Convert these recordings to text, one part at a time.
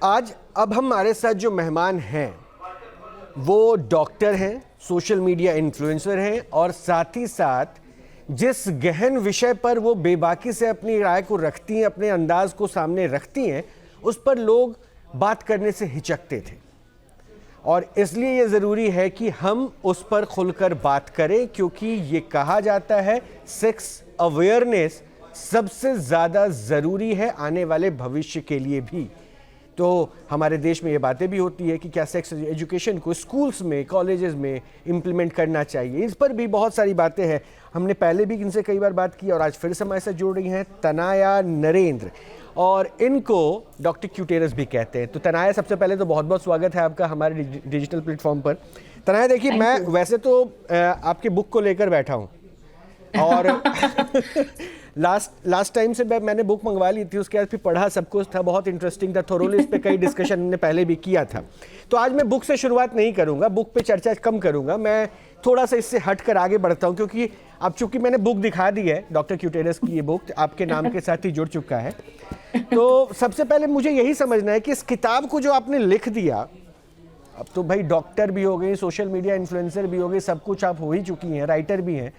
आज अब हमारे साथ जो मेहमान हैं वो डॉक्टर हैं, सोशल मीडिया इन्फ्लुएंसर हैं और साथ ही साथ जिस गहन विषय पर वो बेबाकी से अपनी राय को रखती हैं, अपने अंदाज को सामने रखती हैं, उस पर लोग बात करने से हिचकते थे और इसलिए ये ज़रूरी है कि हम उस पर खुलकर बात करें, क्योंकि ये कहा जाता है सेक्स अवेयरनेस सबसे ज़्यादा ज़रूरी है आने वाले भविष्य के लिए भी। तो हमारे देश में ये बातें भी होती है कि क्या सेक्स एजुकेशन को स्कूल्स में, कॉलेजेस में इम्प्लीमेंट करना चाहिए। इस पर भी बहुत सारी बातें हैं। हमने पहले भी इनसे कई बार बात की और आज फिर से हमारे साथ जुड़ रही हैं तनाया नरेंद्र, और इनको डॉक्टर क्यूटेरस भी कहते हैं। तो तनाया, सबसे पहले तो बहुत बहुत स्वागत है आपका हमारे डिजिटल प्लेटफॉर्म पर। तनाया देखिए, मैं वैसे तो आपके बुक को लेकर बैठा हूँ और लास्ट टाइम से मैंने बुक मंगवा ली थी, उसके बाद फिर पढ़ा, सब कुछ था, बहुत इंटरेस्टिंग था, थोरोली इस पे कई डिस्कशन हमने पहले भी किया था। तो आज मैं बुक से शुरुआत नहीं करूंगा, बुक पे चर्चा कम करूंगा, मैं थोड़ा सा इससे हट कर आगे बढ़ता हूं, क्योंकि अब चूंकि मैंने बुक दिखा दी है, डॉक्टर क्यूटेरस की ये बुक आपके नाम के साथ ही जुड़ चुका है। तो सबसे पहले मुझे यही समझना है कि इस किताब को जो आपने लिख दिया, अब तो भाई डॉक्टर भी हो गई, सोशल मीडिया इन्फ्लुएंसर भी हो गई, सब कुछ आप हो ही चुकी हैं, राइटर भी हैं,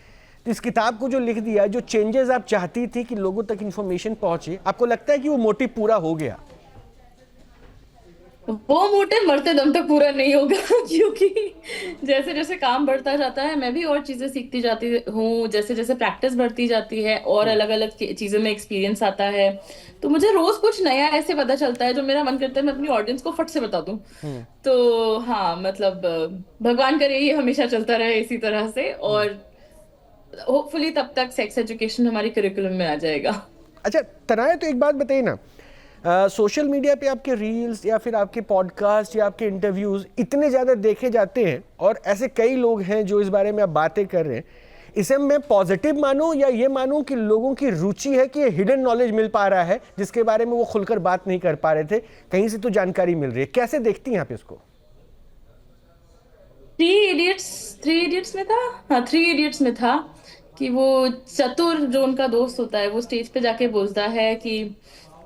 तो इस किताब को जो लिख दिया, जो चेंजेस आप चाहती थी कि लोगों तक इंफॉर्मेशन पहुंचे, आपको लगता है कि वो मोटिव पूरा हो गया? वो मोटिव मरते दम तक पूरा नहीं होगा क्योंकि जैसे जैसे काम बढ़ता जाता है मैं भी और चीजें सीखती जाती हूँ, जैसे जैसे प्रैक्टिस बढ़ती जाती है और अलग अलग चीजों में एक्सपीरियंस आता है, तो मुझे रोज कुछ नया ऐसे पता चलता है जो मेरा मन करता है मैं अपनी ऑडियंस को फट से बता दूं। तो हाँ, मतलब भगवान करे ये हमेशा चलता रहे इसी तरह से, और होपफुली तब तक सेक्स एजुकेशन हमारी करिकुलम में आ जाएगा। अच्छा तनाया, तो एक बात बताइए ना, सोशल मीडिया पे आपके रील्स या फिर आपके पॉडकास्ट या आपके इंटरव्यूज इतने ज़्यादा देखे जाते हैं और ऐसे कई लोग हैं जो इस बारे में आप बातें कर रहे हैं, इसे मैं पॉजिटिव मानूं या ये मानूं कि लोगों की रुचि है कि ये हिडन नॉलेज मिल पा रहा है जिसके बारे में वो खुलकर बात नहीं कर पा रहे थे, कहीं से तो जानकारी मिल रही है? कैसे देखती हैं आप इसको? थ्री इडियट्स में था। हाँ, थ्री इडियट्स में था कि वो चतुर जो उनका दोस्त होता है वो स्टेज पे जाके बोलता है कि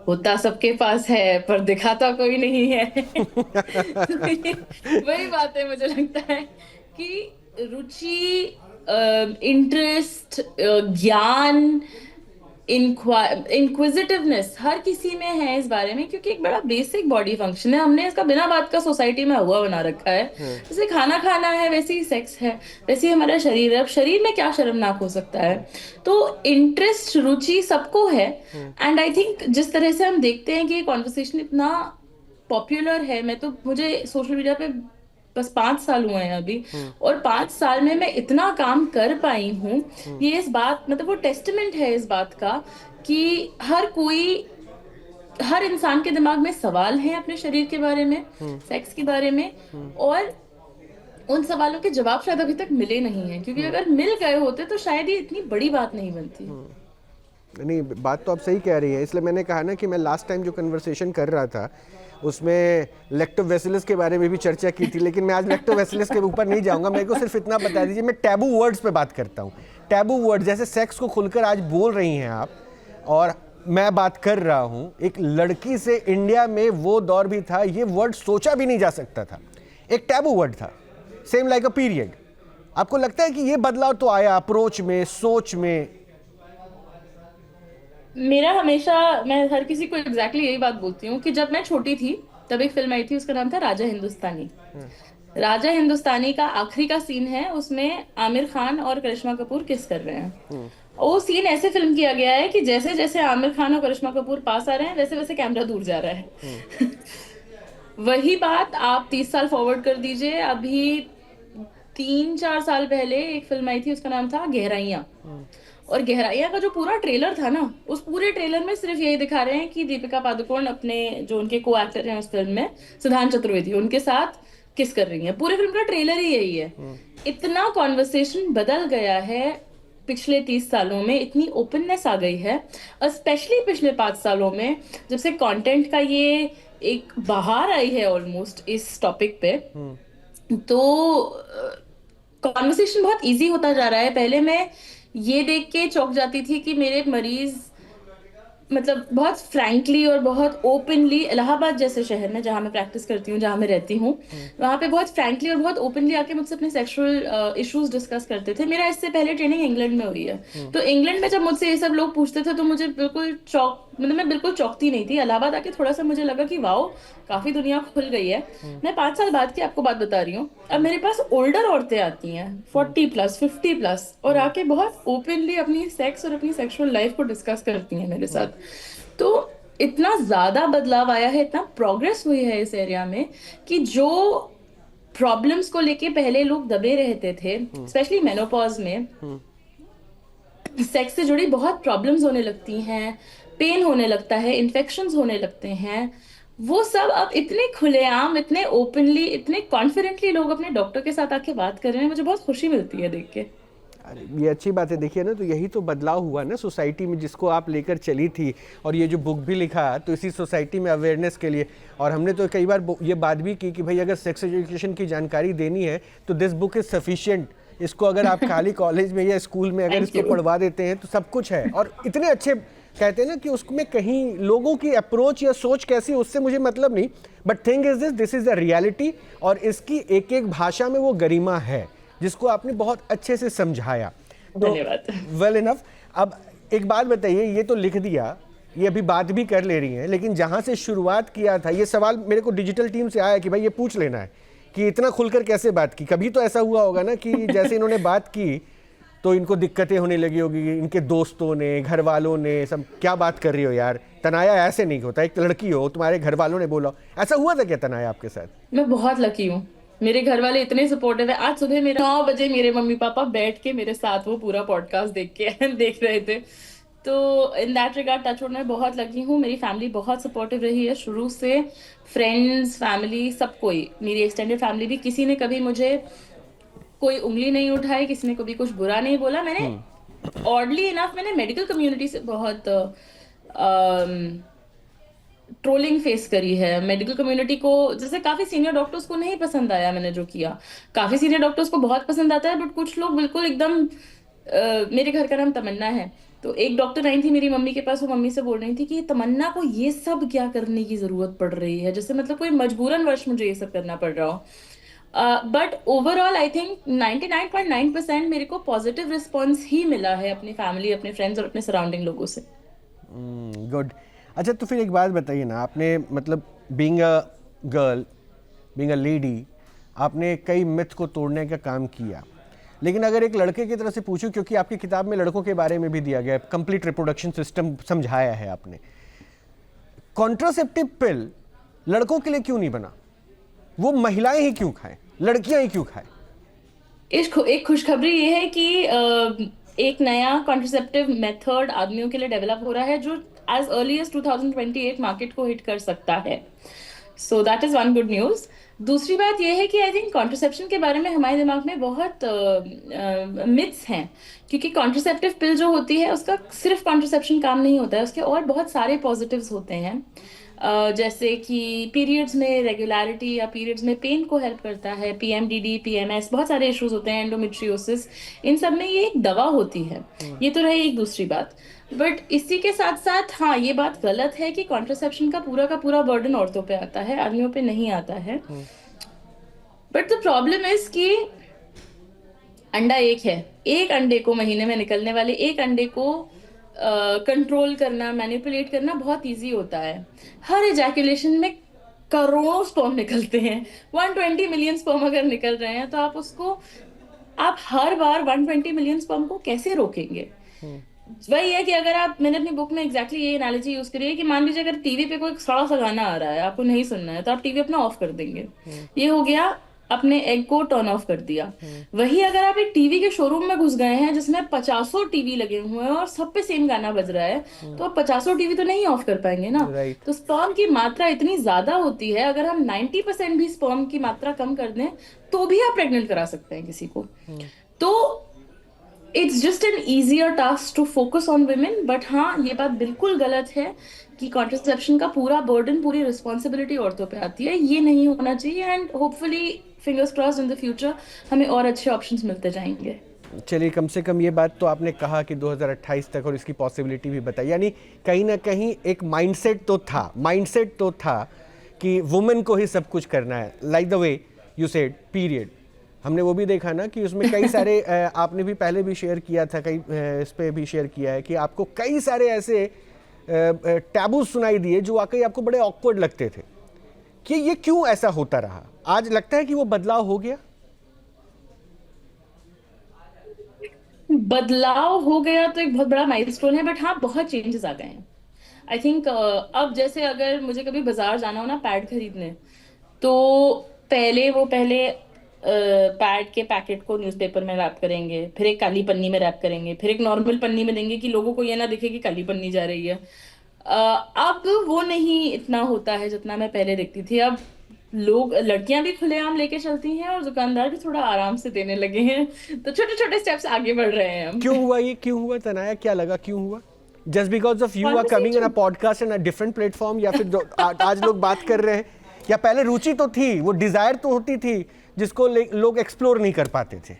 होता सबके पास है पर दिखाता कोई नहीं है। तो वही बात है, मुझे लगता है कि रुचि, इंटरेस्ट, ज्ञान, इंक्विजिटिवनेस हर किसी में है इस बारे में, क्योंकि एक बड़ा बेसिक बॉडी फंक्शन है, हमने इसका बिना बात का सोसाइटी में हुआ बना रखा है। जैसे खाना खाना है वैसे ही सेक्स है, वैसे ही हमारा शरीर है। अब शरीर में क्या शर्मनाक हो सकता है? तो इंटरेस्ट, रुचि सबको है। एंड आई थिंक जिस तरह से हम देखते हैं कि ये कॉन्वर्सेशन इतना पॉपुलर है, मैं तो, मुझे सोशल मीडिया पे बस 5 साल हुए हैं अभी, और 5 साल में मैं इतना काम कर पाई हूँ। ये इस बात, मतलब वो टेस्टमेंट है इस बात का कि हर कोई, हर इंसान के दिमाग में सवाल हैं अपने शरीर के बारे में, सेक्स के बारे में, और उन सवालों के जवाब शायद अभी तक मिले नहीं हैं, क्योंकि अगर मिल गए होते तो शायद ये इतनी बड़ी बात नहीं बनती। नहीं, बात तो आप सही कह रही हैं, इसलिए मैंने कहा ना कि मैं लास्ट टाइम जो कन्वर्सेशन कर रहा था उसमें लेक्टोबैसिलस के बारे में भी चर्चा की थी, लेकिन मैं आज लेक्टोबैसिलस के ऊपर नहीं जाऊंगा। मेरे को सिर्फ इतना बता दीजिए, मैं टैबू वर्ड्स पे बात करता हूँ। टैबू वर्ड जैसे सेक्स को खुलकर आज बोल रही हैं आप, और मैं बात कर रहा हूँ एक लड़की से। इंडिया में वो दौर भी था, ये वर्ड सोचा भी नहीं जा सकता था, एक टैबू वर्ड था, सेम लाइक अ पीरियड। आपको लगता है कि ये बदलाव तो आया अप्रोच में, सोच में? मेरा हमेशा, मैं हर किसी को एग्जैक्टली यही बात बोलती हूँ कि जब मैं छोटी थी तब एक फिल्म आई थी, उसका नाम था राजा हिंदुस्तानी। राजा हिंदुस्तानी का आखिरी का सीन है, उसमें आमिर खान और करिश्मा कपूर किस कर रहे हैं। और वो सीन ऐसे फिल्म किया गया है कि जैसे जैसे आमिर खान और करिश्मा कपूर पास आ रहे हैं वैसे वैसे कैमरा दूर जा रहा है। वही बात आप 30 साल फॉरवर्ड कर दीजिए, अभी 3-4 साल पहले एक फिल्म आई थी, उसका नाम था गहराइयां। और गहराइयां का जो पूरा ट्रेलर था ना, उस पूरे ट्रेलर में सिर्फ यही दिखा रहे हैं कि दीपिका पादुकोण अपने जो उनके को एक्टर हैं उस फिल्म में, सिद्धांत चतुर्वेदी, उनके साथ किस कर रही हैं। पूरे फिल्म का ट्रेलर ही यही है। इतना कॉन्वर्सेशन बदल गया है पिछले 30 सालों में, इतनी ओपननेस आ गई है, स्पेशली पिछले 5 सालों में, जब से कंटेंट का ये एक बहार आई है ऑलमोस्ट इस टॉपिक पे। तो कॉन्वर्सेशन बहुत इजी होता जा रहा है। पहले मैं ये देख के चौंक जाती थी कि मेरे मरीज मतलब बहुत फ्रैंकली और बहुत ओपनली, इलाहाबाद जैसे शहर में जहाँ मैं प्रैक्टिस करती हूँ, जहाँ मैं रहती हूँ, वहाँ पे बहुत फ्रैंकली और बहुत ओपनली आके मुझसे अपने सेक्सुअल इश्यूज डिस्कस करते थे। मेरा इससे पहले ट्रेनिंग इंग्लैंड में हुई है, तो इंग्लैंड में जब मुझसे ये सब लोग पूछते थे तो मुझे बिल्कुल चौक, मतलब मैं बिल्कुल चौंकती नहीं थी। इलाहाबाद आके थोड़ा सा मुझे लगा कि वाओ, काफी दुनिया खुल गई है। मैं 5 साल बाद की आपको बात बता रही हूँ, अब मेरे पास ओल्डर औरतें आती हैं, 40+, 50+, और आके बहुत ओपनली अपनी सेक्स और अपनी सेक्सुअल लाइफ को डिस्कस करती हैं मेरे साथ। तो इतना ज्यादा बदलाव आया है, इतना प्रोग्रेस हुई है इस एरिया में, कि जो प्रॉब्लम्स को लेके पहले लोग दबे रहते थे, स्पेशली मेनोपॉज में सेक्स से जुड़ी बहुत प्रॉब्लम्स होने लगती हैं, पेन होने लगता है, इन्फेक्शंस होने लगते हैं, वो सब अब इतने खुलेआम, इतने ओपनली, इतने कॉन्फिडेंटली लोग अपने डॉक्टर के साथ आके बात कर रहे हैं। मुझे बहुत खुशी मिलती है देख के। अरे ये अच्छी बात है। देखिए ना, तो यही तो बदलाव हुआ ना सोसाइटी में, जिसको आप लेकर चली थी, और ये जो बुक भी लिखा तो इसी सोसाइटी में अवेयरनेस के लिए। और हमने तो कई बार ये बात भी की कि भाई अगर सेक्स एजुकेशन की जानकारी देनी है तो दिस बुक इज़ सफिशिएंट। इसको अगर आप खाली कॉलेज में या स्कूल में अगर थैंक इसको यू। पढ़वा देते हैं तो सब कुछ है। और इतने अच्छे कहते हैं ना कि उसमें कहीं लोगों की अप्रोच या सोच कैसी, उससे मुझे मतलब नहीं, but thing is this is the reality. और इसकी एक एक भाषा में वो गरिमा है जिसको आपने बहुत अच्छे से समझाया। तो धन्यवाद। Well enough. अब एक बात बताइए, ये तो लिख दिया, ये अभी बात भी कर ले रही हैं, लेकिन जहाँ से शुरुआत किया था, ये सवाल मेरे को डिजिटल टीम से आया कि भाई ये पूछ लेना है कि इतना खुलकर कैसे बात की। कभी तो ऐसा हुआ होगा ना कि जैसे इन्होंने बात की तो इनको दिक्कतें होने लगी होगी, इनके दोस्तों ने, घर वालों ने, सब क्या बात कर रही हो यार, तनाया ऐसे नहीं होता, एक लड़की हो, तुम्हारे घर वालों ने बोला। ऐसा हुआ था क्या तनाया आपके साथ? मैं बहुत लकी हूँ, मेरे घर वाले इतने सपोर्टिव है। आज सुबह मेरे 9 बजे मेरे मम्मी पापा बैठ के मेरे साथ वो पूरा पॉडकास्ट देख के देख रहे थे। तो इन दैट रिगार्ड टचवुड मैं बहुत लकी हूँ, मेरी फैमिली बहुत सपोर्टिव रही है शुरू से। फ्रेंड्स, फैमिली, सब कोई, मेरी एक्सटेंडेड फैमिली भी, किसी ने कभी मुझे कोई उंगली नहीं उठाई, किसी ने कभी कुछ बुरा नहीं बोला। मैंने ऑडली इनफ मैंने मेडिकल कम्युनिटी से बहुत ट्रोलिंग फेस करी है। मेडिकल कम्युनिटी को, जैसे काफी सीनियर डॉक्टर्स को नहीं पसंद आया मैंने जो किया, काफी सीनियर डॉक्टर्स को बहुत पसंद आता है, बट कुछ लोग बिल्कुल एकदम मेरे घर का नाम तमन्ना है, तो एक डॉक्टर आई थी मेरी मम्मी के पास, वो मम्मी से बोल रही थी कि तमन्ना को ये सब क्या करने की जरूरत पड़ रही है, जैसे मतलब कोई मजबूरन वर्ष मुझे ये सब करना पड़ रहा हो। बट ओवरऑल आई थिंक 99.9% मेरे को पॉजिटिव रिस्पॉन्स ही मिला है अपनी फैमिली, अपने फ्रेंड्स और अपने सराउंडिंग लोगों से। गुड। अच्छा, तो फिर एक बात बताइए ना, आपने मतलब being a girl, being a lady, आपने कई मिथ को तोड़ने का काम किया, लेकिन अगर एक लड़के की तरफ से पूछूं, क्योंकि आपकी किताब में लड़कों के बारे में भी दिया गया है, कंप्लीट रिप्रोडक्शन सिस्टम समझाया है आपने, कॉन्ट्रासेप्टिव पिल लड़कों के लिए क्यों नहीं बना? वो महिलाएं ही क्यों खाएं, लड़कियां ही क्यों खाएं? एक खुशखबरी ये है कि एक नया कॉन्ट्रासेप्टिव मेथड आदमियों के लिए डेवलप हो रहा है जो एज अर्ली एज 2028 मार्केट को हिट कर सकता है। So that is one good news. दूसरी बात यह है कि आई थिंक कॉन्ट्रासेप्शन के बारे में हमारे दिमाग में बहुत मिथ्स हैं, क्योंकि कॉन्ट्रासेप्टिव पिल जो होती है उसका सिर्फ कॉन्ट्रासेप्शन काम नहीं होता है, उसके और बहुत सारे पॉजिटिव्स होते हैं। जैसे कि पीरियड्स में रेगुलरिटी या पीरियड्स में पेन को हेल्प करता है, पीएमडीडी, पीएमएस, बहुत सारे इश्यूज होते हैं, एंडोमेट्रियोसिस, इन सब में ये एक दवा होती है। ये तो रही एक दूसरी बात। बट इसी के साथ साथ हाँ, ये बात गलत है कि कॉन्ट्रासेप्शन का पूरा बर्डन औरतों पे आता है, आदमियों पे नहीं आता है। बट द प्रॉब्लम इज कि अंडा एक है, एक अंडे को, महीने में निकलने वाले एक अंडे को कंट्रोल करना, मैनिपुलेट करना बहुत इजी होता है। हर इजैकुलेशन में करोड़ों स्पर्म निकलते हैं, 120 मिलियन स्पर्म अगर निकल रहे हैं तो आप हर बार 120 मिलियन स्पर्म को कैसे रोकेंगे? वही है कि अगर आप, मैंने अपनी बुक में एग्जैक्टली ये एनालॉजी यूज करी है कि मान लीजिए अगर टीवी पे कोई सड़ा सा गाना आ रहा है, आपको नहीं सुनना है, तो आप टीवी अपना ऑफ कर देंगे। ये हो गया, अपने एग को टर्न ऑफ कर दिया। वही अगर आप एक टीवी के शोरूम में घुस गए हैं जिसमें 50 टीवी लगे हुए हैं और सब पे सेम गाना बज रहा है, तो आप 50 टीवी तो नहीं ऑफ कर पाएंगे ना। राइट। तो स्पर्म की मात्रा इतनी ज्यादा होती है, अगर हम 90% भी स्पर्म की मात्रा कम कर दें तो भी आप प्रेग्नेंट करा सकते हैं किसी को। तो it's just an easier task to focus on women. But हाँ, ये बात बिल्कुल गलत है कि कॉन्ट्रासेप्शन का पूरा बर्डन, पूरी रिस्पॉन्सिबिलिटी औरतों पे आती है, ये नहीं होना चाहिए। And hopefully, fingers crossed, in the future हमें और अच्छे ऑप्शंस मिलते जाएंगे। चलिए, कम से कम ये बात तो आपने कहा कि 2028 तक, और इसकी पॉसिबिलिटी भी बताई, यानी कहीं ना कहीं एक माइंडसेट तो था कि वुमेन को ही सब कुछ करना है, like the way you said period. हमने वो भी देखा ना कि उसमें कई सारे आपने भी पहले भी शेयर किया था, कई इस पे भी शेयर किया है कि आपको कई सारे ऐसे टैबू सुनाई दिए जो वाकई आपको बड़े ऑकवर्ड लगते थे, कि ये क्यों ऐसा होता रहा। आज लगता है कि वो बदलाव हो गया। बदलाव हो गया तो एक बहुत बड़ा माइलस्टोन है, बट हाँ बहुत चेंजेस आ गए हैं। आई थिंक अब जैसे अगर मुझे कभी बाजार जाना हो ना पैड खरीदने, तो पहले पैड के पैकेट को न्यूज़पेपर में रैप करेंगे, फिर एक काली पन्नी में रैप करेंगे, फिर एक नॉर्मल पन्नी में देंगे कि लोगों को ये ना दिखे कि काली पन्नी जा रही है। अब वो नहीं इतना होता है जितना मैं पहले देखती थी। अब लोग, लड़कियां भी खुलेआम लेके चलती हैं और दुकानदार भी थोड़ा आराम से देने लगे हैं। तो छोटे छोटे स्टेप्स आगे बढ़ रहे हैं हम। क्यों हुआ ये, क्यों हुआ तनाया, क्या लगा क्यों हुआ? Just because of you are coming in a podcast and a different platform, या फिर आज लोग बात कर रहे हैं, या पहले रुचि तो थी, वो डिजायर तो होती थी जिसको लोग एक्सप्लोर नहीं कर पाते थे?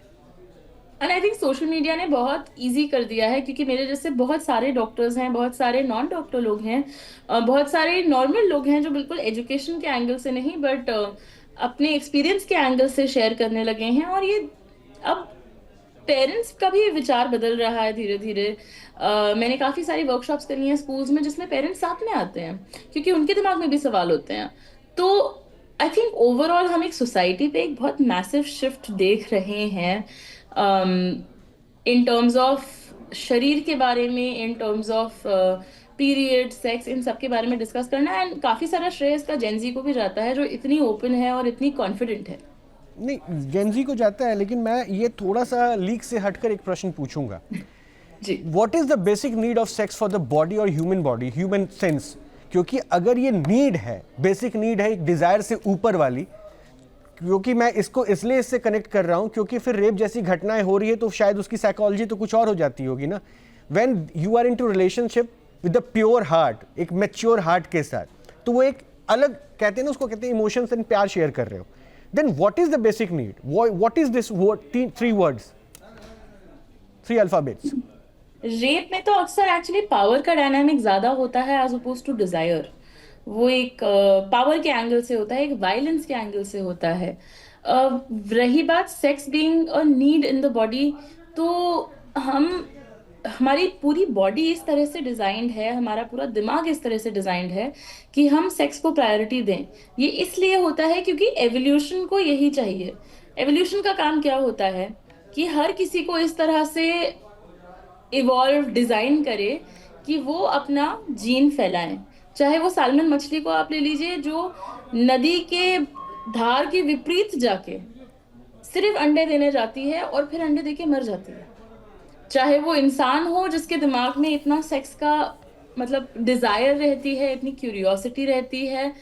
And I think social media ने बहुत इजी कर दिया है, क्योंकि मेरे जैसे बहुत सारे डॉक्टर्स हैं, बहुत सारे नॉन डॉक्टर लोग हैं, बहुत सारे नॉर्मल लोग हैं जो बिल्कुल एजुकेशन के एंगल से नहीं बट अपने एक्सपीरियंस के एंगल से शेयर करने लगे हैं। और ये अब पेरेंट्स का भी विचार बदल रहा है धीरे धीरे। मैंने काफी सारी वर्कशॉप्स करी हैं स्कूल्स में जिसमें पेरेंट्स साथ में आते हैं, क्योंकि उनके दिमाग में भी सवाल होते हैं। तो आई थिंक ओवरऑल हम एक सोसाइटी पे एक बहुत मैसिव शिफ्ट देख रहे हैं, इन टर्म्स ऑफ शरीर के बारे में, in terms of period, sex, इन सब के बारे में डिस्कस करना। एंड काफी सारा श्रेय इसका जेनजी को भी जाता है जो इतनी ओपन है और इतनी कॉन्फिडेंट है। नहीं, जेनजी को जाता है, लेकिन मैं ये थोड़ा सा लीक से हटकर एक प्रश्न पूछूंगा। जी। What is the basic need of sex for the body और ह्यूमन बॉडी, ह्यूमन सेंस? क्योंकि अगर ये नीड है, बेसिक नीड है एक डिजायर से ऊपर वाली, क्योंकि मैं इसको इसलिए इससे कनेक्ट कर रहा हूं क्योंकि फिर रेप जैसी घटनाएं हो रही है तो शायद उसकी साइकोलॉजी तो कुछ और हो जाती होगी ना। When you are into relationship with the pure heart, एक मैच्योर हार्ट के साथ, तो वो एक अलग, कहते हैं ना उसको, कहते हैं इमोशंस एंड प्यार शेयर कर रहे हो। Then what is the basic need? What is this word, three words, three alphabets? Rap में तो अक्सर एक्चुअली पावर का डायनामिक ज्यादा होता है एज अपोज टू डिजायर। वो एक पावर के एंगल से होता है, एक वायलेंस के एंगल से होता है। रही बात sex being a need in the body, तो हम, हमारी पूरी बॉडी इस तरह से डिजाइंड है, हमारा पूरा दिमाग इस तरह से डिजाइंड है कि हम सेक्स को प्रायोरिटी दें। ये इसलिए होता है क्योंकि एवोल्यूशन को यही चाहिए। एवोल्यूशन का काम क्या होता है कि हर किसी को इस तरह से इवॉल्व, डिजाइन करे कि वो अपना जीन फैलाएं। चाहे वो सालमन मछली को आप ले लीजिए जो नदी के धार के विपरीत जाके सिर्फ अंडे देने जाती है और फिर अंडे देके मर जाती है। चाहे वो इंसान हो जिसके दिमाग में इतना सेक्स का मतलब डिजायर रहती है, इतनी क्यूरियोसिटी रहती है,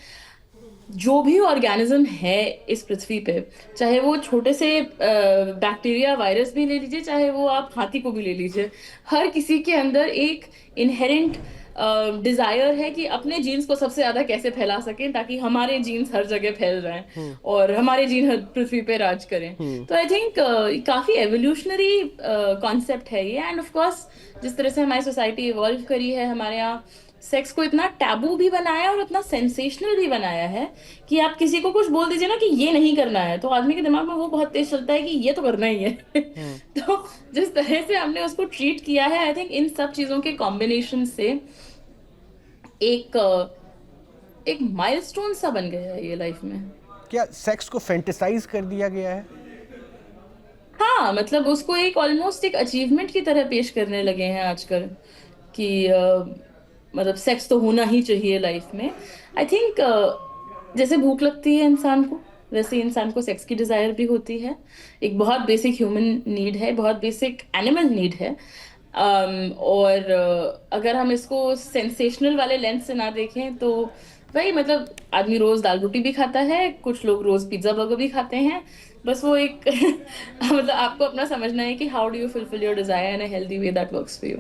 जो भी ऑर्गेनिज्म है इस पृथ्वी पे, चाहे वो छोटे से बैक्टीरिया, वायरस भी ले लीजिए, चाहे वो आप हाथी को भी ले लीजिए, हर किसी के अंदर एक इनहेरेंट डिजायर है कि अपने जीन्स को सबसे ज्यादा कैसे फैला सकें ताकि हमारे जीन्स हर जगह फैल जाएं और हमारे जीन हर पृथ्वी पे राज करें। तो आई थिंक काफी एवोल्यूशनरी कॉन्सेप्ट है ये। एंड ऑफ कोर्स जिस तरह से हमारी सोसाइटी इवॉल्व करी है, हमारे यहाँ सेक्स को इतना टैबू भी बनाया और इतना सेंसेशनल भी बनाया है कि आप किसी को कुछ बोल दीजिए ना कि ये नहीं करना है, तो आदमी के दिमाग में वो बहुत तेज चलता है कि ये तो करना ही है। तो जिस तरह से हमने उसको ट्रीट किया है, आई थिंक इन सब चीजों के कॉम्बिनेशन से एक एक माइलस्टोन सा बन गया है ये लाइफ में। क्या सेक्स को फैंटेसाइज कर दिया गया है? हाँ, मतलब उसको एक ऑलमोस्ट एक अचीवमेंट की तरह पेश करने लगे हैं आजकल कि मतलब सेक्स तो होना ही चाहिए लाइफ में। आई थिंक जैसे भूख लगती है इंसान को, वैसे इंसान को सेक्स की डिजायर भी होती है। एक बहुत बेसिक ह्यूमन नीड है, बहुत बेसिक एनिमल नीड है। और अगर हम इसको सेंसेशनल वाले लेंस से ना देखें तो भाई मतलब आदमी रोज दाल रोटी भी खाता है, कुछ लोग रोज पिज्जा बर्गर भी खाते हैं। बस वो एक मतलब आपको अपना समझना है कि how do you fulfil your desire in a healthy way that works for you.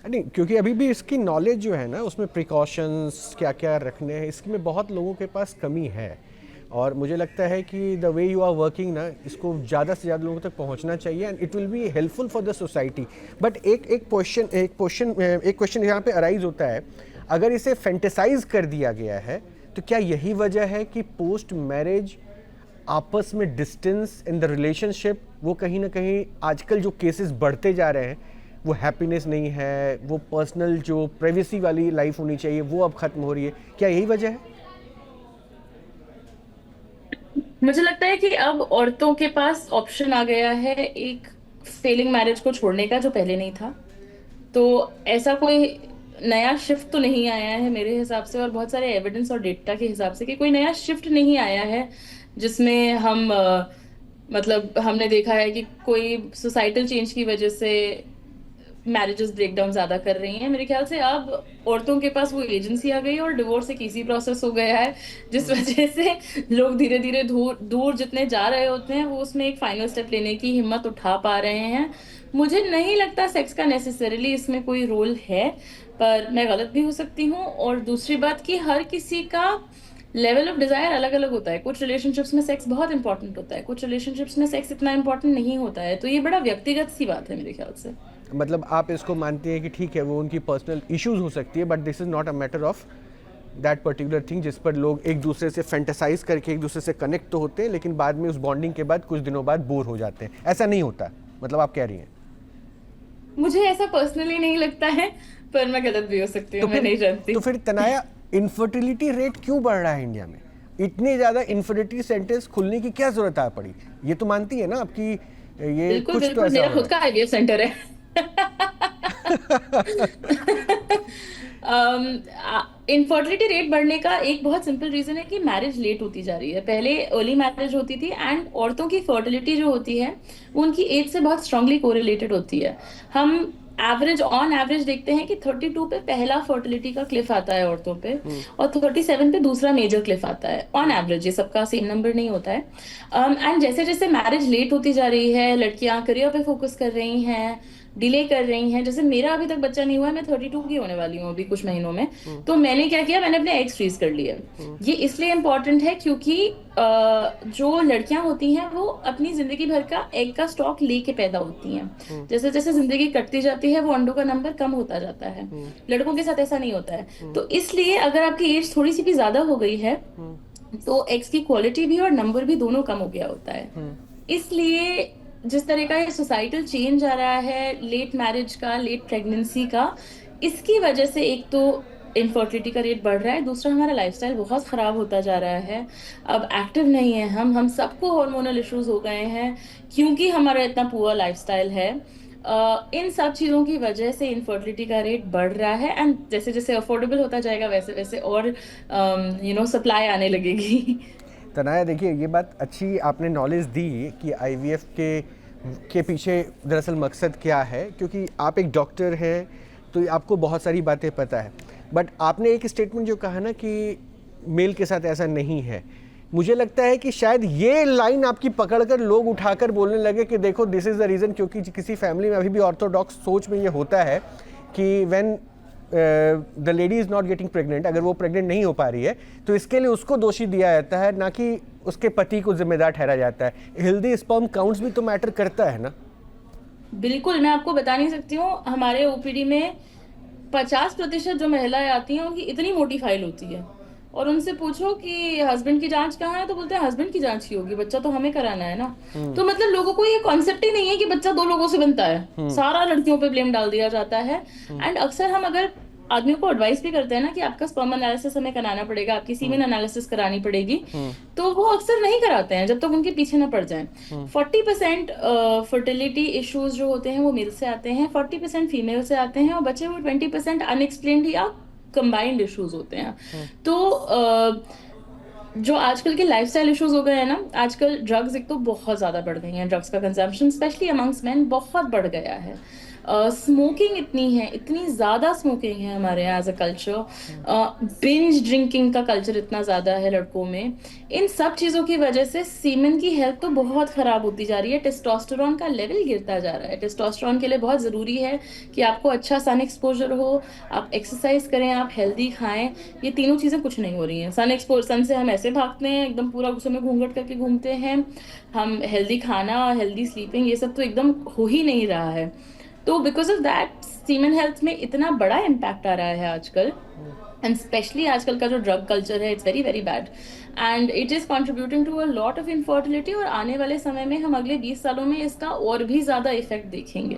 नहीं, क्योंकि अभी भी इसकी नॉलेज जो है ना, उसमें प्रिकॉशंस क्या क्या रखने हैं, इसकी में बहुत लोगों के पास कमी है। और मुझे लगता है कि the way you are working ना, इसको ज़्यादा से ज़्यादा लोगों तक पहुंचना चाहिए and it will be helpful for the society. But एक क्वेश्चन यहाँ पे अराइज होता है, अगर इसे फेंटिसाइज कर दिया गया है तो क्या यही वजह है कि पोस्ट मैरिज आपस में डिस्टेंस इन द रिलेशनशिप, वो कहीं ना कहीं आजकल जो केसेस बढ़ते जा रहे हैं, वो हैप्पीनेस नहीं है, वो पर्सनल जो प्राइवेसी वाली लाइफ होनी चाहिए वो अब ख़त्म हो रही है, क्या यही वजह है? मुझे लगता है कि अब औरतों के पास ऑप्शन आ गया है एक फेलिंग मैरिज को छोड़ने का, जो पहले नहीं था। तो ऐसा कोई नया शिफ्ट तो नहीं आया है मेरे हिसाब से, और बहुत सारे एविडेंस और डेटा के हिसाब से कि कोई नया शिफ्ट नहीं आया है जिसमें हम मतलब हमने देखा है कि कोई सोसाइटल चेंज की वजह से मैरिजेस ब्रेकडाउन ज्यादा कर रही हैं। मेरे ख्याल से अब औरतों के पास वो एजेंसी आ गई और डिवोर्स एक इजी प्रोसेस हो गया है, जिस वजह से लोग धीरे धीरे दूर दूर जितने जा रहे होते हैं वो उसमें एक फाइनल स्टेप लेने की हिम्मत उठा पा रहे हैं। मुझे नहीं लगता सेक्स का नेसेसरीली इसमें कोई रोल है, पर मैं गलत भी हो सकती हूँ। और दूसरी बात कि हर किसी का लेवल ऑफ डिजायर अलग अलग होता है। कुछ रिलेशनशिप्स में सेक्स बहुत इंपॉर्टेंट होता है, कुछ रिलेशनशिप्स में सेक्स इतना इंपॉर्टेंट नहीं होता है। तो ये बड़ा व्यक्तिगत सी बात है मेरे ख्याल से। मतलब आप इसको मानती हैं कि ठीक है वो उनकी पर्सनल इश्यूज हो सकती है, but this is not a matter of that particular thing जिस पर लोग एक दूसरे से फैंटेसाइज करके एक दूसरे से कनेक्ट तो होते हैं, लेकिन बाद में उस बॉन्डिंग के बाद कुछ दिनों बाद बोर हो जाते हैं, ऐसा नहीं होता, मतलब आप कह रही हैं? मुझे ऐसा पर्सनली नहीं लगता है, पर मैं गलत भी हो सकती हूँ, मैं नहीं जानती। तो फिर तनाया, इनफर्टिलिटी रेट क्यों बढ़ रहा है इंडिया में? इतने ज़्यादा इनफर्टिलिटी सेंटर्स खुलने की क्या ज़रूरत आ पड़ी? ये तो मानती है ना आपकी, ये बिल्कुल कुछ तो बिल्कुल, ऐसा मेरा हो खुद का आईवीएफ सेंटर है। इनफर्टिलिटी रेट बढ़ने का एक बहुत सिंपल रीजन है कि मैरिज लेट होती जा रही है। पहले अर्ली मैरिज होती थी, एंड औरतों की फर्टिलिटी जो होती है वो उनकी एज से बहुत स्ट्रांगली कोरिलेटेड होती है। हम ऑन एवरेज देखते हैं कि 32 पे पहला फर्टिलिटी का क्लिफ आता है औरतों पे, और 37 पे दूसरा मेजर क्लिफ आता है ऑन एवरेज। ये सबका सेम नंबर नहीं होता है। एंड जैसे जैसे मैरिज लेट होती जा रही है, लड़कियां करियर पे फोकस कर रही हैं, डिले कर रही हैं। जैसे मेरा अभी तक बच्चा नहीं हुआ है, मैं 32 की होने वाली हूँ अभी कुछ महीनों में। तो मैंने क्या किया, मैंने अपने एग्स फ्रीज कर लिए। ये इसलिए इम्पोर्टेंट है क्योंकि जो लड़कियां होती हैं वो अपनी जिंदगी भर का एग का स्टॉक लेके पैदा होती हैं। जैसे जैसे जिंदगी कटती जाती है वो अंडों का नंबर कम होता जाता है। लड़कों के साथ ऐसा नहीं होता है। तो इसलिए अगर आपकी एज थोड़ी सी भी ज्यादा हो गई है तो एग्स की क्वालिटी भी और नंबर भी दोनों कम हो गया होता है। इसलिए जिस तरह का ये सोसाइटल चेंज आ रहा है, लेट मैरिज का, लेट प्रेगनेंसी का, इसकी वजह से एक तो इनफर्टिलिटी का रेट बढ़ रहा है, दूसरा हमारा लाइफस्टाइल बहुत खराब होता जा रहा है। अब एक्टिव नहीं है हम सबको हार्मोनल इश्यूज हो गए हैं क्योंकि हमारा इतना पुअर लाइफस्टाइल है। इन सब चीज़ों की वजह से इनफर्टिलिटी का रेट बढ़ रहा है, एंड जैसे जैसे अफोर्डेबल होता जाएगा वैसे वैसे और सप्लाई आने लगेगी। तनाया देखिए, ये बात अच्छी आपने नॉलेज दी कि आईवीएफ के पीछे दरअसल मकसद क्या है, क्योंकि आप एक डॉक्टर हैं तो आपको बहुत सारी बातें पता है। बट आपने एक स्टेटमेंट जो कहा ना कि मेल के साथ ऐसा नहीं है, मुझे लगता है कि शायद ये लाइन आपकी पकड़कर लोग उठाकर बोलने लगे कि देखो दिस इज़ द रीज़न, क्योंकि किसी फैमिली में अभी भी ऑर्थोडॉक्स सोच में ये होता है कि when the lady is not getting pregnant, अगर वो प्रेग्नेंट नहीं हो पा रही है तो इसके लिए उसको दोषी दिया जाता है, ना कि उसके पति को जिम्मेदार ठहराया जाता है। हेल्दी स्पर्म काउंट्स भी तो मैटर करता है ना? बिल्कुल, मैं आपको बता नहीं सकती हूँ, हमारे ओपीडी में 50% जो महिलाएं आती हैं उनकी इतनी मोटी फाइल होती है, और उनसे पूछो कि हस्बैंड की जांच कहाँ है तो बोलते हैं हस्बैंड की जांच की होगी, बच्चा तो हमें कराना है ना। तो मतलब लोगों को ये कॉन्सेप्ट ही नहीं है कि बच्चा दो लोगों से बनता है, सारा लड़कियों पे ब्लेम डाल दिया जाता है। एंड अक्सर हम अगर आदमियों को एडवाइस भी करते हैं ना कि आपका स्पर्म एनालिसिस हमें कराना पड़ेगा, आपकी सीमेन एनालिसिस करानी पड़ेगी, तो वो अक्सर नहीं कराते हैं जब तक उनके पीछे ना पड़ जाए। 40% फर्टिलिटी इश्यूज जो होते हैं वो मेल से आते हैं, 40% फीमेल से आते हैं, और बचे हुए 20% अनएक्सप्लेन्ड या कंबाइंड इश्यूज होते हैं। तो जो आजकल के लाइफस्टाइल इश्यूज हो गए हैं ना, आजकल ड्रग्स एक तो बहुत ज्यादा बढ़ गई हैं, ड्रग्स का कंजम्पशन स्पेशली अमंग्स मेन बहुत बढ़ गया है। स्मोकिंग इतनी है, इतनी ज़्यादा स्मोकिंग है हमारे यहाँ as a culture, binge drinking का कल्चर इतना ज़्यादा है लड़कों में। इन सब चीज़ों की वजह से सीमेन की हेल्थ तो बहुत ख़राब होती जा रही है, टेस्टोस्टेरोन का लेवल गिरता जा रहा है। टेस्टोस्टेरोन के लिए बहुत ज़रूरी है कि आपको अच्छा सन एक्सपोजर हो, आप एक्सरसाइज करें, आप हेल्दी खाएं। ये तीनों चीज़ें कुछ नहीं हो रही हैं। सन से हम ऐसे भागते हैं, एकदम पूरा गुस्से में घूंघट करके घूमते हैं। हम हेल्दी खाना, हेल्दी स्लीपिंग, ये सब तो एकदम हो ही नहीं रहा है। तो because of that semen health में इतना बड़ा इम्पैक्ट आ रहा है आजकल, एंड स्पेशली आजकल का जो ड्रग कल्चर है, it's very very bad, and it is contributing to a lot of infertility. और आने वाले समय में हम अगले 20 सालों में इसका और भी ज्यादा इफेक्ट देखेंगे।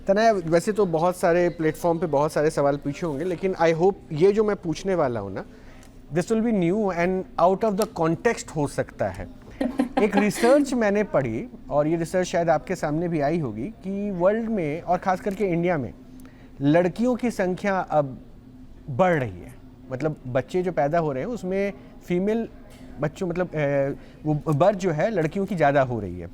तनया, वैसे तो बहुत सारे प्लेटफॉर्म पे बहुत सारे सवाल पूछे होंगे, लेकिन आई होप ये जो मैं पूछने वाला हूँ ना, this will be new and out of the context हो सकता है। एक रिसर्च मैंने पढ़ी, और ये रिसर्च शायद आपके सामने भी आई होगी, कि वर्ल्ड में और ख़ास करके इंडिया में लड़कियों की संख्या अब बढ़ रही है। मतलब बच्चे जो पैदा हो रहे हैं उसमें फीमेल बच्चों, मतलब वो बर्थ जो है लड़कियों की ज़्यादा हो रही है।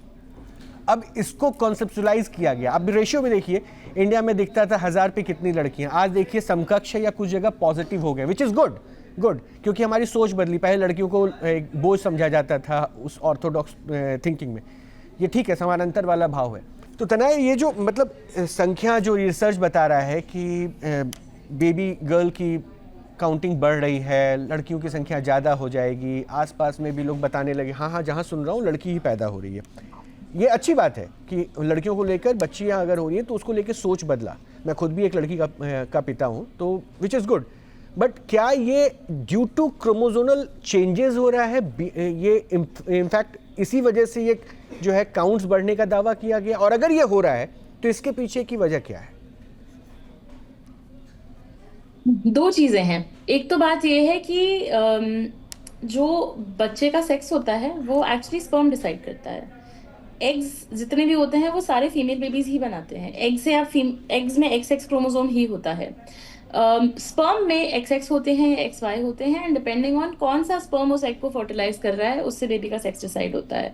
अब इसको कॉन्सेप्चुलाइज किया गया। अब रेशियो में देखिए, इंडिया में दिखता था 1000 पे कितनी लड़कियां, आज देखिए समकक्ष है या कुछ जगह पॉजिटिव हो गए, विच इज़ गुड गुड, क्योंकि हमारी सोच बदली। पहले लड़कियों को एक बोझ समझा जाता था उस ऑर्थोडॉक्स थिंकिंग में, ये ठीक है, समानांतर वाला भाव है। तो तनया, ये जो मतलब संख्या जो रिसर्च बता रहा है कि बेबी गर्ल की काउंटिंग बढ़ रही है, लड़कियों की संख्या ज़्यादा हो जाएगी, आसपास में भी लोग बताने लगे, हाँ हाँ जहाँ सुन रहा हूँ लड़की ही पैदा हो रही है। ये अच्छी बात है कि लड़कियों को लेकर, बच्चियाँ अगर हो रही हैं तो उसको लेकर सोच बदला। मैं खुद भी एक लड़की का पिता हूँ, तो विच इज़ गुड। बट क्या ये ड्यू टू क्रोमोजोनल चेंजेस हो रहा है? ये इनफैक्ट इसी वजह से ये जो है काउंट्स बढ़ने का दावा किया गया, और अगर ये हो रहा है तो इसके पीछे की वजह क्या है? दो चीजें हैं। एक तो बात यह है कि जो बच्चे का सेक्स होता है वो एक्चुअली स्पर्म डिसाइड करता है। एग्स जितने भी होते हैं वो सारे फीमेल बेबीज ही बनाते हैं। एग से आप एग्स में एक्स एक्स क्रोमोसोम ही होता है। स्पर्म में एक्स एक्स होते हैं, एक्स वाई होते हैं, एंड डिपेंडिंग ऑन कौन सा स्पर्म उस एग को फर्टिलाइज कर रहा है उससे बेबी का सेक्स डिसाइड होता है।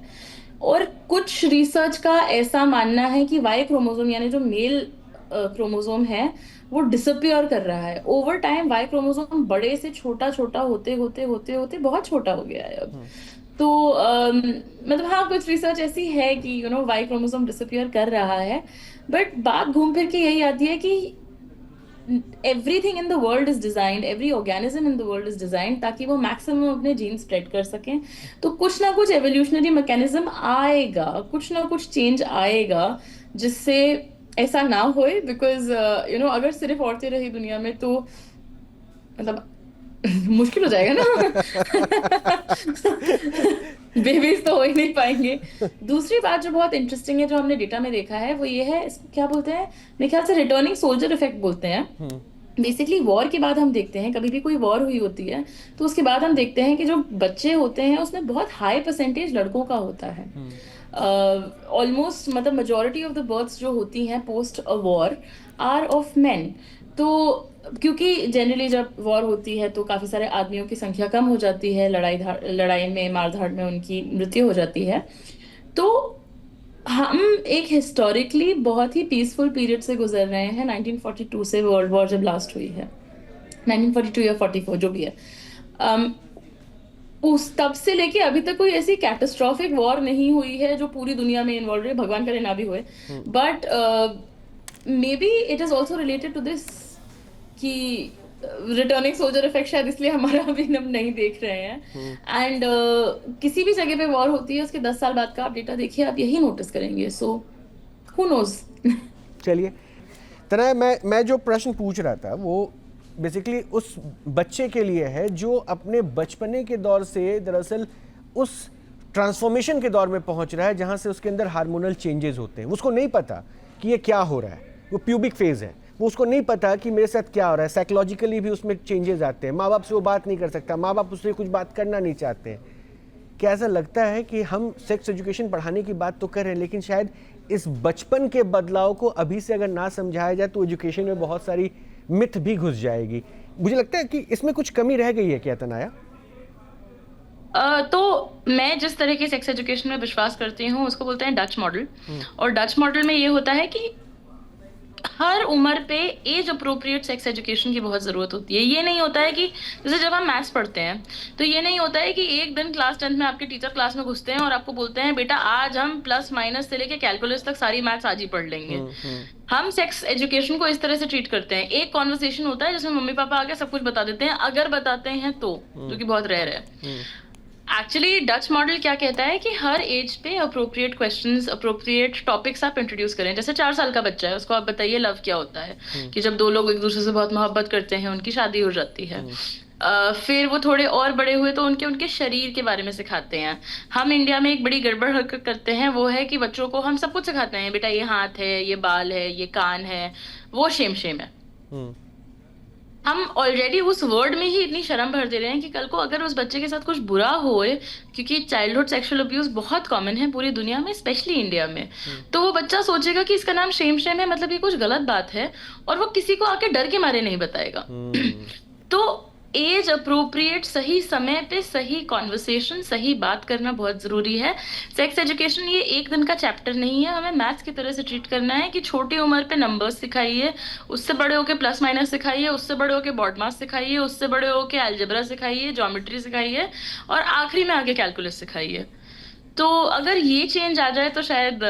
और कुछ रिसर्च का ऐसा मानना है कि वाई क्रोमोसोम यानी जो मेल क्रोमोसोम है वो डिसअपियर कर रहा है ओवर टाइम। वाई क्रोमोसोम बड़े से छोटा छोटा होते होते होते होते बहुत छोटा हो गया है अब। तो मतलब हाँ, कुछ रिसर्च ऐसी है कि वाई क्रोमोसोम डिसअपियर कर रहा है, बट बात घूम फिर के यही आती है कि everything in the world is designed, every organism in the world is designed ताकि वो मैक्सिमम अपने जीन स्प्रेड कर सकें। तो कुछ ना कुछ एवोल्यूशनरी मैकेनिज्म आएगा, कुछ ना कुछ चेंज आएगा जिससे ऐसा ना होए। बिकॉज अगर सिर्फ औरतें रही दुनिया में तो मतलब मुश्किल हो जाएगा ना। बेबीज तो हो ही नहीं पाएंगे। दूसरी बात जो बहुत इंटरेस्टिंग है, जो हमने डेटा में देखा है, वो ये है, इसको क्या बोलते हैं, मेरे ख्याल से रिटर्निंग सोल्जर इफेक्ट बोलते हैं। बेसिकली वॉर के बाद हम देखते हैं, कभी भी कोई वॉर हुई होती है तो उसके बाद हम देखते हैं कि जो बच्चे होते हैं उसमें बहुत हाई परसेंटेज लड़कों का होता है। ऑलमोस्ट मतलब मेजोरिटी ऑफ द बर्थ्स जो होती हैं post a war are of men. तो क्योंकि जनरली जब वॉर होती है तो काफी सारे आदमियों की संख्या कम हो जाती है, लड़ाई में, मारधाड़ में उनकी मृत्यु हो जाती है। तो हम एक हिस्टोरिकली बहुत ही पीसफुल पीरियड से गुजर रहे हैं। 1942 से वर्ल्ड वॉर जब लास्ट हुई है, 1942 या 44 जो भी है, उस तब से लेके अभी तक कोई ऐसी कैटास्ट्रॉफिक वॉर नहीं हुई है जो पूरी दुनिया में इन्वॉल्व है, भगवान करे ना भी हुए। But may be it is also related to this कि रिटर्निंग सोल्जर इफेक्ट शायद इसलिए हमारा अभी हम नहीं देख रहे हैं। एंड किसी भी जगह पे वॉर होती है उसके 10 साल बाद का आप डेटा देखिए, आप यही नोटिस करेंगे। So who knows. चलिए तनया, मैं जो प्रश्न पूछ रहा था वो बेसिकली उस बच्चे के लिए है जो अपने बचपने के दौर से दरअसल उस ट्रांसफॉर्मेशन के दौर में पहुंच रहा है जहां से उसके अंदर हार्मोनल चेंजेस होते हैं। उसको नहीं पता कि ये क्या हो रहा है, वो प्यूबिक फेज है, वो उसको नहीं पता कि मेरे साथ क्या हो रहा है। साइकोलॉजिकली भी उसमें चेंजेस आते हैं, माँ बाप से वो बात नहीं कर सकता, माँ बाप उससे कुछ बात करना नहीं चाहते हैं। क्या ऐसा लगता है कि हम सेक्स एजुकेशन पढ़ाने की बात तो कर रहे हैं, लेकिन शायद इस बचपन के बदलाव को अभी से अगर ना समझाया जाए तो एजुकेशन में बहुत सारी मिथ भी घुस जाएगी? मुझे लगता है कि इसमें कुछ कमी रह गई है क्या तनाया? तो मैं जिस तरह की सेक्स एजुकेशन में विश्वास करती हूँ उसको बोलते हैं डच मॉडल। और डच मॉडल में ये होता है कि हर उम्र पे एज अप्रोप्रिएट सेक्स एजुकेशन की बहुत जरूरत होती है। ये नहीं होता है कि जैसे जब हम मैथ्स पढ़ते हैं तो ये नहीं होता है कि एक दिन क्लास 10th में आपके टीचर क्लास में घुसते हैं और आपको बोलते हैं बेटा आज हम प्लस माइनस से लेके कैलकुलस तक सारी मैथ्स आज ही पढ़ लेंगे। हम सेक्स एजुकेशन को इस तरह से ट्रीट करते हैं, एक कॉन्वर्सेशन होता है जिसमें मम्मी पापा आके सब कुछ बता देते हैं, अगर बताते हैं तो, जो कि बहुत रेयर है। एक्चुअली डच मॉडल क्या कहता है कि हर एज पे अप्रोप्रिएट क्वेश्चंस, अप्रोप्रिएट टॉपिक्स आप इंट्रोड्यूस करें। जैसे 4 साल का बच्चा है, उसको आप बताइए लव क्या होता है, कि जब दो लोग एक दूसरे से बहुत मोहब्बत करते हैं, उनकी शादी हो जाती है। फिर वो थोड़े और बड़े हुए तो उनके उनके शरीर के बारे में सिखाते हैं। हम इंडिया में एक बड़ी गड़बड़ हरकत करते हैं, वो है कि बच्चों को हम सब कुछ सिखाते हैं, बेटा ये हाथ है, ये बाल है, ये कान है, वो शेम शेम है। हम ऑलरेडी उस वर्ड में ही इतनी शर्म भर दे रहे हैं कि कल को अगर उस बच्चे के साथ कुछ बुरा होए, क्योंकि चाइल्डहुड सेक्सुअल अब्यूज बहुत कॉमन है पूरी दुनिया में, स्पेशली इंडिया में, तो वो बच्चा सोचेगा कि इसका नाम शेम शेम है, मतलब ये कुछ गलत बात है, और वो किसी को आके डर के मारे नहीं बताएगा। तो एज अप्रोप्रिएट सही समय पे सही कॉन्वर्सेशन, सही बात करना बहुत जरूरी है। सेक्स एजुकेशन ये एक दिन का चैप्टर नहीं है, हमें मैथ्स की तरह से ट्रीट करना है कि छोटी उम्र पे नंबर्स सिखाइए, उससे बड़े होके प्लस माइनस सिखाइए, उससे बड़े होके बॉड मास सिखाइए, उससे बड़े होके अलजेब्रा सिखाइए, ज्योमेट्री सिखाइए, और आखिरी में आगे कैलकुलस सिखाइए। तो अगर ये चेंज आ जाए तो शायद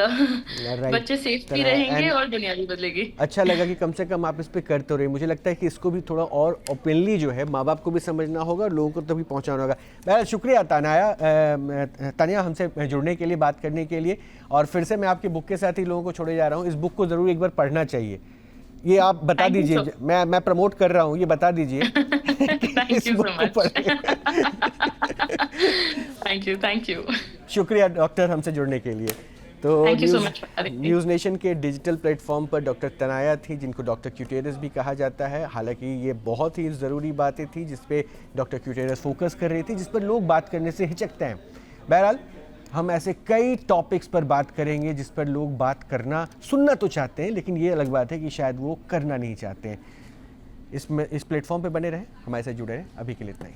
बच्चे सेफ भी रहेंगे और दुनिया भी बदलेगी। अच्छा लगा कि कम से कम आप इस पे कर तो रहे। मुझे लगता है कि इसको भी थोड़ा और ओपनली जो है माँ बाप को भी समझना होगा और लोगों को तो भी पहुंचाना होगा। बहरहाल शुक्रिया तानिया हमसे जुड़ने के लिए, बात करने के लिए। और फिर से मैं आपकी बुक के साथ ही लोगों को छोड़े जा रहा हूँ, इस बुक को ज़रूर एक बार पढ़ना चाहिए। ये आप बता दीजिए, मैं प्रमोट कर रहा हूँ, ये बता दीजिए। Thank you. शुक्रिया डॉक्टर हमसे जुड़ने के लिए। तो न्यूज़ नेशन के डिजिटल प्लेटफॉर्म पर डॉक्टर तनाया थी, जिनको डॉक्टर क्यूटेरस भी कहा जाता है। हालांकि ये बहुत ही ज़रूरी बातें थी जिस पे डॉक्टर क्यूटेरस फोकस कर रही थी, जिस पर लोग बात करने से हिचकते हैं। बहरहाल हम ऐसे कई टॉपिक्स पर बात करेंगे जिस पर लोग बात करना, सुनना तो चाहते हैं, लेकिन ये अलग बात है कि शायद वो करना नहीं चाहते हैं। इस प्लेटफॉर्म पे बने रहें, हमारे साथ जुड़े रहें। अभी के लिए इतना ही।